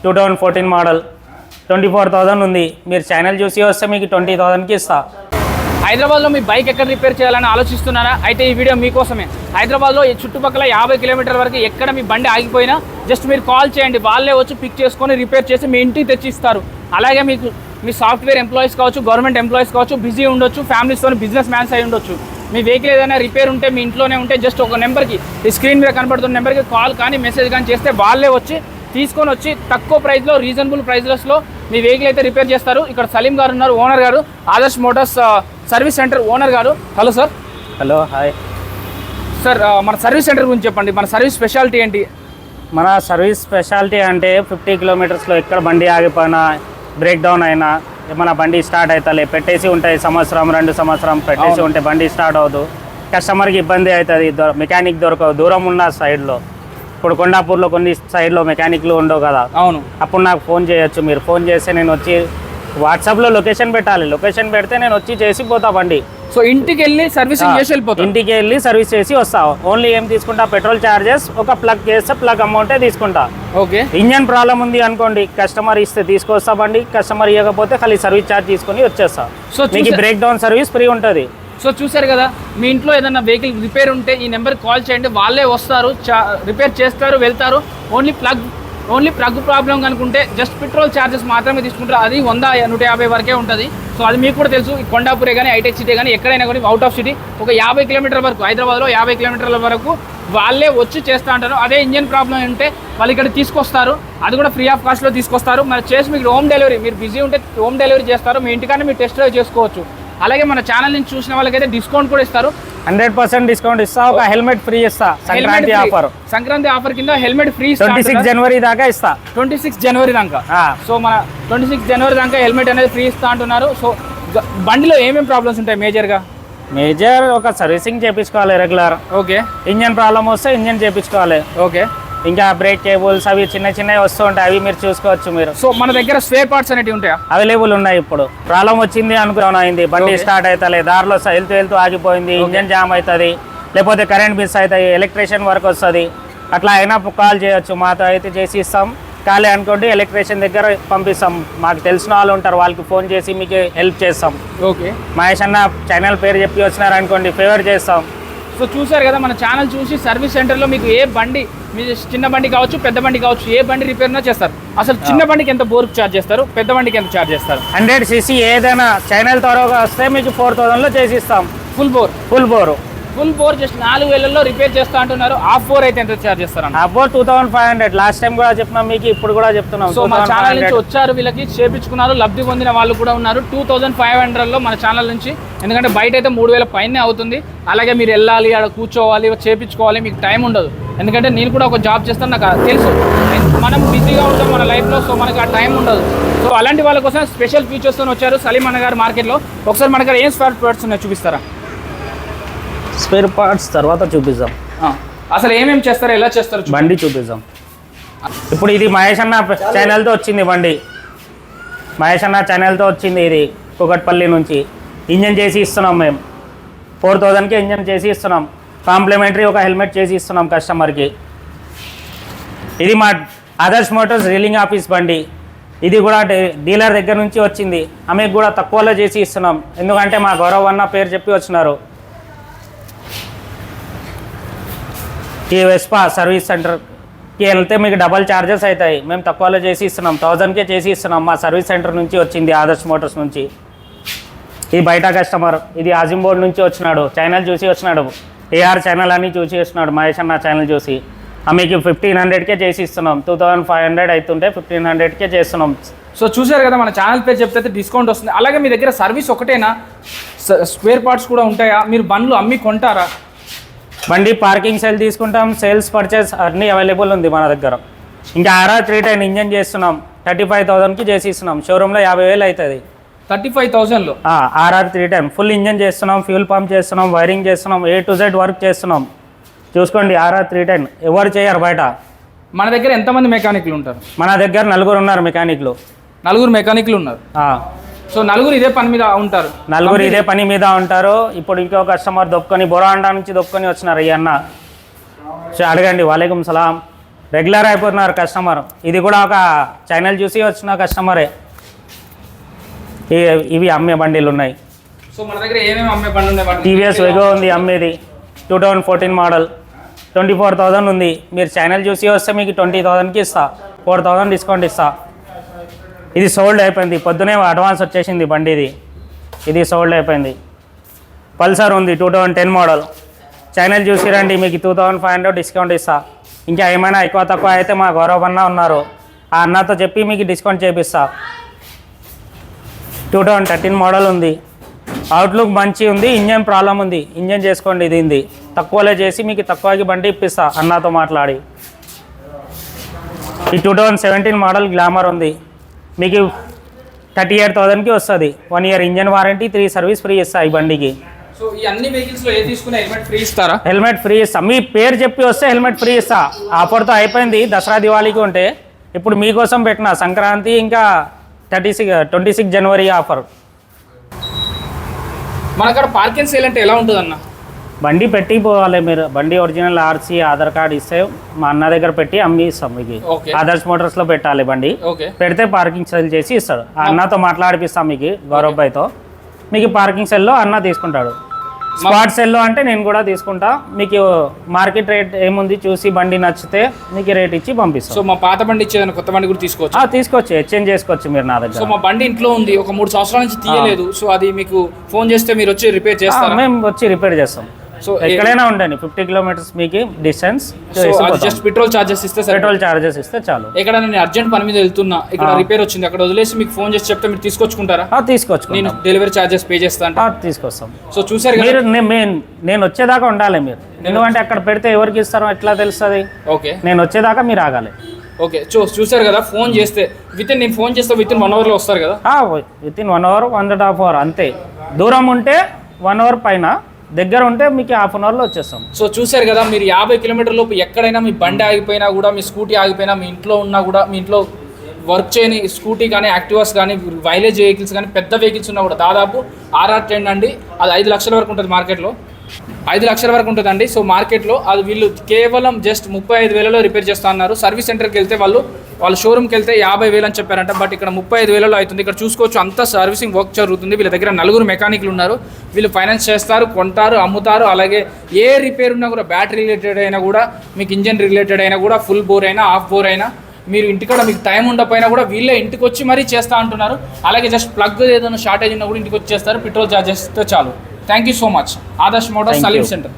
2014 model 24,000 ఉంది. మీరు channel చూసి వస్తే మీకు 20,000కి ఇస్తా. హైదరాబాద్లో మీ బైక్ ఎక్కడ రిపేర్ చేయాలని ఆలోచిస్తున్నారా? అయితే ఈ వీడియో మీకోసమే. హైదరాబాద్లో ఈ చుట్టుపక్కల 50 కిలోమీటర్ల వరకు ఎక్కడ మీ బండి ఆగిపోయినా జస్ట్ మీరు కాల్ చేయండి, వాళ్ళే వచ్చి పిక్ చేసుకొని రిపేర్ చేసి మీ ఇంటికి తెచ్చిస్తారు. అలాగే మీకు మీ సాఫ్ట్వేర్ ఎంప్లాయీస్ కావచ్చు, గవర్నమెంట్ ఎంప్లాయీస్ కావచ్చు, బిజీ ఉండొచ్చు, ఫ్యామిలీస్తో బిజినెస్ మ్యాన్స్ అయి ఉండొచ్చు. మీ వెహికల్ ఏదైనా రిపేర్ ఉంటే మీ ఇంట్లోనే ఉంటే జస్ట్ ఒక నెంబర్కి, ఈ స్క్రీన్ మీద కనపడుతున్న నెంబర్కి కాల్ కానీ మెసేజ్ కానీ చేస్తే వాళ్ళే వచ్చి తీసుకొని వచ్చి తక్కువ ప్రైస్లో, రీజనబుల్ ప్రైస్లో మీ వెహికల్ అయితే రిపేర్ చేస్తారు. ఇక్కడ సలీం గారు ఉన్నారు, ఓనర్ గారు, Adarsh motors service centre owner గారు. Hello sir. Hello, hi sir. మన సర్వీస్ సెంటర్ గురించి చెప్పండి. మన సర్వీస్ స్పెషాలిటీ ఏంటి? మన సర్వీస్ స్పెషాలిటీ అంటే 50 కిలోమీటర్స్లో ఎక్కడ బండి ఆగిపోయినా, బ్రేక్ డౌన్ అయినా, మన బండి స్టార్ట్ అవుతలే, పెట్టేసి ఉంటాయి, సంవత్సరం 2 సంవత్సరం పెట్టేసి ఉంటే బండి స్టార్ట్ అవ్వదు, కస్టమర్కి ఇబ్బంది అవుతుంది, మెకానిక్ దొరకవు, దూరం ఉన్న సైడ్లో. ఇప్పుడు కొండాపూర్లో కొన్ని సైడ్లో మెకానిక్లు ఉండవు కదా. అవును. అప్పుడు నాకు ఫోన్ చేయొచ్చు. మీరు ఫోన్ చేస్తే నేను వచ్చి, వాట్సాప్లో లొకేషన్ పెట్టాలి, లొకేషన్ పెడితే నేను వచ్చి చేసి పోతా బండి. సో ఇంటికి వెళ్ళి సర్వీసింగ్ చేసి వెళ్ళిపోతా. ఇంటికి వెళ్ళి సర్వీస్ చేసి వస్తా. ఓన్లీ ఏం తీసుకుంటా, పెట్రోల్ చార్జెస్, ఒక ప్లగ్ చేస్తే ప్లగ్ అమౌంటే తీసుకుంటా. ఓకే. ఇంజన్ ప్రాబ్లం ఉంది అనుకోండి, కస్టమర్ ఇస్తే తీసుకొస్తా బండి, కస్టమర్ ఇవ్వకపోతే ఖాళీ సర్వీస్ చార్జ్ తీసుకొని వచ్చేస్తా. సో మీకు బ్రేక్ డౌన్ సర్వీస్ ఫ్రీ ఉంటుంది. సో చూసారు కదా, మీ ఇంట్లో ఏదైనా వెహికల్ రిపేర్ ఉంటే ఈ నెంబర్కి కాల్ చేయండి, వాళ్ళే వస్తారు, రిపేర్ చేస్తారు, వెళ్తారు. ఓన్లీ ప్లగ్ ప్రాబ్లం కనుకుంటే జస్ట్ పెట్రోల్ ఛార్జెస్ మాత్రమే తీసుకుంటారు. అది 100-150 వరకే ఉంటుంది. సో అది మీకు కూడా తెలుసు. కొండాపూరే కానీ, హైటెక్ సిటీ కానీ, ఎక్కడైనా కానీ, అవుట్ ఆఫ్ సిటీ ఒక 50 కిలోమీటర్ల వరకు, హైదరాబాద్లో 50 కిలోమీటర్ల వరకు వాళ్ళే వచ్చి చేస్తూ ఉంటారు. అదే ఇంజన్ ప్రాబ్లం ఉంటే వాళ్ళు ఇక్కడ తీసుకొస్తారు, అది కూడా ఫ్రీ ఆఫ్ కాస్ట్లో తీసుకొస్తారు. మరి చేసి మీకు హోమ్ డెలివరీ, మీరు బిజీ ఉంటే హోమ్ డెలివరీ చేస్తారు, మీ ఇంటికన్నా మీరు టెస్ట్ డ్రైవ్ చేసుకోవచ్చు. అలాగే మన ఛానల్ నుంచి చూసిన వాళ్ళకైతే డిస్కౌంట్ కూడా ఇస్తారు. 100% డిస్కౌంట్ ఇస్తా. ఒక హెల్మెట్ ఫ్రీ ఇస్తా. సంక్రాంతి ఆఫర్ కింద హెల్మెట్ ఫ్రీ 26 జనవరి దాకా ఇస్తా. 26 జనవరి దాకా. సో మన 26 జనవరి దాకా హెల్మెట్ అనేది ఫ్రీ ఇస్తా అంటున్నారు. సో బండిలో ఏమేమి ప్రాబ్లమ్స్ ఉంటాయి మేజర్? ఒక సర్వీసింగ్ చేయించుకోవాలి రెగ్యులర్. ఓకే. ఇంజన్ ప్రాబ్లం వస్తే ఇంజన్ చేయించుకోవాలి. ఓకే. ఇంకా బ్రేక్ కేబుల్స్ అవి చిన్నవి వస్తూ ఉంటాయి, అవి మీరు చూసుకోవచ్చు. మీరు సో మన దగ్గర స్పేర్ పార్ట్స్ అనేవి ఉంటాయా? అవైలబుల్ ఉన్నాయి. ఇప్పుడు ప్రాబ్లం వచ్చింది అనుకున్నాయింది, బండి స్టార్ట్ అవుతలే, దారిలో వెళ్తూ ఆగిపోయింది, ఇంజన్ జామ్ అవుతుంది, లేకపోతే కరెంట్ మిస్ అవుతాయి, ఎలక్ట్రీషియన్ వర్క్ వస్తుంది, అట్లా అయినా కాల్ చేయొచ్చు. మాతో అయితే చేసి ఇస్తాం. ఖాళీ అనుకోండి, ఎలక్ట్రీషియన్ దగ్గర పంపిస్తాం. మాకు తెలిసిన వాళ్ళు ఉంటారు, వాళ్ళకి ఫోన్ చేసి మీకు హెల్ప్ చేస్తాం. ఓకే. మహేష్ అన్న ఛానల్ పేరు చెప్పి వచ్చినారనుకోండి, ఫేవర్ చేస్తాం. సో చూసారు కదా, మన ఛానల్ చూసి సర్వీస్ సెంటర్లో మీకు ఏ బండి, మీ చిన్న బండి కావచ్చు, పెద్ద బండి కావచ్చు, ఏ బండి రిపేర్నా చేస్తారు. అసలు చిన్న బండికి ఎంత బోర్కు ఛార్జ్ చేస్తారు, పెద్ద బండికి ఎంత ఛార్జ్ చేస్తారు? 100cc ఏదైనా ఛానల్ త్వరగా వస్తే మీకు 4,000లో చేసి ఇస్తాం. ఫుల్ బోర్ జస్ట్ 4,000లో రిపేర్ చేస్తా అంటున్నారు. హాఫ్ బోర్ అయితే ఎంత ఛార్జ్ చేస్తారు? Half bore 2,500. లాస్ట్ టైం కూడా చెప్పినాం మీకు, ఇప్పుడు కూడా చెప్తున్నాం. సో మన ఛానల్ నుంచి వచ్చారు, వీళ్ళకి చేపించుకున్నారు, లబ్ధి పొందిన వాళ్ళు కూడా ఉన్నారు. 2,500లో మన ఛానల్ నుంచి. ఎందుకంటే బయట అయితే 3,000 పైనే అవుతుంది. అలాగే మీరు వెళ్ళాలి, అక్కడ కూర్చోవాలి, చేపించుకోవాలి, మీకు టైం ఉండదు. ఎందుకంటే నేను కూడా ఒక జాబ్ చేస్తాను, నాకు తెలుసు. మనం బిజీగా ఉంటాం మన లైఫ్లో, సో మనకు ఆ టైం ఉండదు. సో అలాంటి వాళ్ళ కోసం స్పెషల్ ఫీచర్స్తో వచ్చారు సలీం అన్న గారు మార్కెట్లో. ఒకసారి మన దగ్గర ఏం స్పేర్ పార్ట్స్ ఉన్నాయో చూపిస్తారా? స్పేర్ పార్ట్స్ తర్వాత చూపిస్తాం. అసలు ఏమేమి చేస్తారు, ఎలా చేస్తారు బండి చూపిస్తాం. ఇప్పుడు ఇది మహేష్ అన్న ఛానల్తో వచ్చింది బండి. మహేష్ అన్న ఛానల్తో వచ్చింది ఇది, కూకట్పల్లి నుంచి. ఇంజన్ చేసి ఇస్తున్నాం మేము. 4,000కి ఇంజన్ చేసి ఇస్తున్నాం. కాంప్లిమెంటరీ ఒక హెల్మెట్ చేసి ఇస్తున్నాం కస్టమర్కి. ఇది మా ఆదర్శ్ మోటార్స్ రీలింగ్ ఆఫీస్ బండి. ఇది కూడా డీలర్ దగ్గర నుంచి వచ్చింది. ఆమెకు కూడా తక్కువలో చేసి ఇస్తున్నాం, ఎందుకంటే మా గౌరవ్ అన్న పేరు చెప్పి వచ్చినారు. ఈ వెస్పా సర్వీస్ సెంటర్కి వెళ్తే మీకు డబల్ ఛార్జెస్ అవుతాయి, మేము తక్కువలో చేసి ఇస్తున్నాం. 1000కే చేసి ఇస్తున్నాం. మా సర్వీస్ సెంటర్ నుంచి వచ్చింది, ఆదర్శ్ మోటార్స్ నుంచి. ఇది బయట కస్టమర్, ఇది ఆజింబోర్డ్ నుంచి వచ్చినాడు, ఛానల్ చూసి వచ్చినాడు. ఏఆర్ ఛానల్ అని చూసి వచ్చినాడు, మహేష్ అన్న ఛానల్ చూసి. మీకు 1,500కే చేసి ఇస్తున్నాం. 2,500 అవుతుంటే 1,500కే చేస్తున్నాం. సో చూసారు కదా, మన ఛానల్ పేరు చెప్తే డిస్కౌంట్ వస్తుంది. అలాగే మీ దగ్గర సర్వీస్ ఒకటేనా, స్పేర్ పార్ట్స్ కూడా ఉంటాయా? మీరు బండ్లు అమ్మి కొంటారా? బండి పార్కింగ్ సేల్ తీసుకుంటాం, సేల్స్ పర్చేస్ అన్నీ అవైలబుల్ ఉంది మన దగ్గర. ఇంకా RR 310 ఇంజన్ చేస్తున్నాం, 35,000కి చేసి ఇస్తున్నాం. షోరూంలో 50,000 అవుతుంది. 35,000లో RR 310 ఫుల్ ఇంజన్ చేస్తున్నాం, ఫ్యూల్ పంప్ చేస్తున్నాం, వైరింగ్ చేస్తున్నాం, A to Z వర్క్ చేస్తున్నాం. చూసుకోండి, RR 310 ఎవరు చేయరు బయట. మన దగ్గర ఎంతమంది మెకానిక్లు ఉంటారు? మన దగ్గర 4 ఉన్నారు మెకానిక్లు. 4 మెకానిక్లు ఉన్నారు. సో 4 ఇదే పని మీద ఉంటారు. 4 ఇదే పని మీద ఉంటారు. ఇప్పుడు ఇంకో కస్టమర్ దొక్కుని బొరాండా నుంచి దొక్కుని వచ్చినారు. ఈ అన్న అడగండి. వాలేకుం సలాం. రెగ్యులర్ అయిపోతున్నారు కస్టమర్. ఇది కూడా ఒక ఛానల్ చూసి వచ్చిన కస్టమరే. ఇవి అమ్మే బండిలు ఉన్నాయి. సో మన దగ్గర ఏమేమి అమ్మే బండి ఉన్నాయి? టీవీఎస్ వెగో ఉంది అమ్మేది, 2014 మోడల్, 24,000 ఉంది. మీరు ఛానల్ చూసి వస్తే మీకు 20,000కి ఇస్తా, 4,000 డిస్కౌంట్ ఇస్తా. ఇది సోల్డ్ అయిపోయింది, పొద్దునే అడ్వాన్స్ వచ్చేసింది బండి. ఇది సోల్డ్ అయిపోయింది. పల్సర్ ఉంది 2010 మోడల్. ఛానల్ చూసి రండి, మీకు 2,500 డిస్కౌంట్ ఇస్తా. ఇంకా ఏమైనా ఎక్కువ తక్కువ అయితే మా గౌరవ్ అన్న ఉన్నారు, ఆ అన్నతో చెప్పి మీకు డిస్కౌంట్ చేపిస్తా. 2013 మోడల్ ఉంది. అవుట్లుక్ మంచి ఉంది, ఇంజన్ ప్రాబ్లం ఉంది, ఇంజన్ చేసుకోండి. ఇది తక్కువలో చేసి మీకు తక్కువకి బండి ఇప్పిస్తా అన్నతో మాట్లాడి. ఈ 2017 మోడల్ గ్లామర్ ఉంది, మీకు 38,000కి వస్తుంది. 1 year engine warranty, 3 service free ఇస్తా ఈ బండికి. సో ఈ అన్ని వెహికల్స్లో ఏ తీసుకున్నా హెల్మెట్ ఫ్రీ ఇస్తారా? హెల్మెట్ ఫ్రీ ఇస్తా, మీ పేరు చెప్పి వస్తే హెల్మెట్ ఫ్రీ ఇస్తా. ఆఫర్తో అయిపోయింది దసరా దివాళీకి ఉంటే, ఇప్పుడు మీకోసం పెట్టిన సంక్రాంతి ఇంకా 26 జనవరి ఆఫర్. మన అక్కడ పార్కింగ్ సేల్ అంటే ఎలా ఉంటుంది అన్న? బండి పెట్టి పోవాలి మీరు. బండి ఒరిజినల్ ఆర్సీ ఆధార్ కార్డ్ ఇస్తే మా అన్న దగ్గర పెట్టి అమ్మి ఇస్తాం మీకు. ఆదర్శ్ మోటార్స్లో పెట్టాలి బండి. పెడితే పార్కింగ్ సెల్ చేసి ఇస్తాడు. ఆ అన్నతో మాట్లాడిపిస్తాం మీకు, గౌరవ్ భాయ్తో. మీకు పార్కింగ్ సెల్లో అన్న తీసుకుంటాడు. స్పాట్ సెల్లో అంటే నేను కూడా తీసుకుంటా. మీకు మార్కెట్ రేట్ ఏముంది చూసి బండి నచ్చితే మీకు రేట్ ఇచ్చి పంపిస్తాం. సో మా పాత బండి ఇచ్చేదాన్ని కొత్త బండి కూడా తీసుకోవచ్చు? తీసుకోవచ్చు, ఎక్స్చేంజ్ చేసుకోవచ్చు మీరు నా దగ్గర. సో మా బండి ఇంట్లో ఉంది, ఒక 3 సంవత్సరాల నుంచి తీయలేదు. సో అది మీకు ఫోన్ చేస్తే మీరు వచ్చి రిపేర్ చేస్తారా? మేము వచ్చి రిపేర్ చేస్తాం. సో ఎక్కడైనా ఉండండి, 50 కిలోమీటర్స్ మీకు డిస్టెన్స్. జస్ట్ పెట్రోల్ చార్జెస్ ఇస్తే, పెట్రోల్ చార్జెస్ ఇస్తే చాలు. ఎక్కడ నేను అర్జెంట్ పని మీద వెళ్తున్నా, ఇక్కడ రిపేర్ వచ్చింది, అక్కడ వదిలేసి మీకు ఫోన్ చేసి చెప్తే మీరు తీసుకొచ్చుకుంటారా? తీసుకోవచ్చు, నేను డెలివరీ చార్జెస్ పే చేస్తాను. తీసుకొస్తాం. సో చూసారు మీరు, నేను వచ్చేదాకా ఉండాలి మీరు. ఎందుకంటే అక్కడ పెడితే ఎవరికి ఇస్తారో ఎట్లా తెలుస్తుంది? ఓకే, నేను వచ్చేదాకా మీరు ఆగాలి. ఓకే, చూసారు కదా, ఫోన్ చేస్తే నేను ఫోన్ చేస్తే వితిన్ 1 అవర్లో వస్తారు కదా? వితిన్ 1 అవర్, 1.5 అవర్ అంతే. దూరం ఉంటే 1 అవర్ పైన, దగ్గర ఉంటే మీకు హాఫ్ అన్ అవర్లో వచ్చేస్తాం. సో చూసారు కదా, మీరు 50 కిలోమీటర్ల లోపు ఎక్కడైనా మీ బండి ఆగిపోయినా కూడా, మీ స్కూటీ ఆగిపోయినా, మీ ఇంట్లో ఉన్నా కూడా, మీ ఇంట్లో వర్క్ చేయని స్కూటీ కానీ, యాక్టివాస్ కానీ, వైలేజ్ వెహికల్స్ కానీ, పెద్ద వెహికల్స్ ఉన్నా కూడా దాదాపు RR10 అండి. అది 5 లక్షల వరకు ఉంటుంది మార్కెట్లో, 5 లక్షల వరకు ఉంటుందండి. సో మార్కెట్లో అది వీళ్ళు కేవలం జస్ట్ 35,000లో రిపేర్ చేస్తా అన్నారు. సర్వీస్ సెంటర్కి వెళ్తే వాళ్ళ షోరూమ్కి వెళ్తే 50,000 అని చెప్పారంట. బట్ ఇక్కడ 35,000లో అవుతుంది. ఇక్కడ చూసుకోవచ్చు, అంతా సర్వీసింగ్ వర్క్ జరుగుతుంది. వీళ్ళ దగ్గర 4 మెకానిక్లు ఉన్నారు. వీళ్ళు ఫైనాన్స్ చేస్తారు, కొంటారు, అమ్ముతారు. అలాగే ఏ రిపేర్ ఉన్నా కూడా, బ్యాటరీ రిలేటెడ్ అయినా కూడా, మీకు ఇంజన్ రిలేటెడ్ అయినా కూడా, ఫుల్ బోర్ అయినా, హాఫ్ బోర్ అయినా, మీరు ఇంటికాడ మీకు టైం ఉండకపోయినా కూడా వీళ్ళే ఇంటికి వచ్చి మరీ చేస్తా అంటున్నారు. అలాగే జస్ట్ ప్లగ్ ఏదైనా షార్టేజ్ ఉన్నా కూడా ఇంటికి వచ్చి చేస్తారు. పెట్రోల్ చార్జెస్ తో చాలు. Thank you so much. Adarsh motors Saleem centre.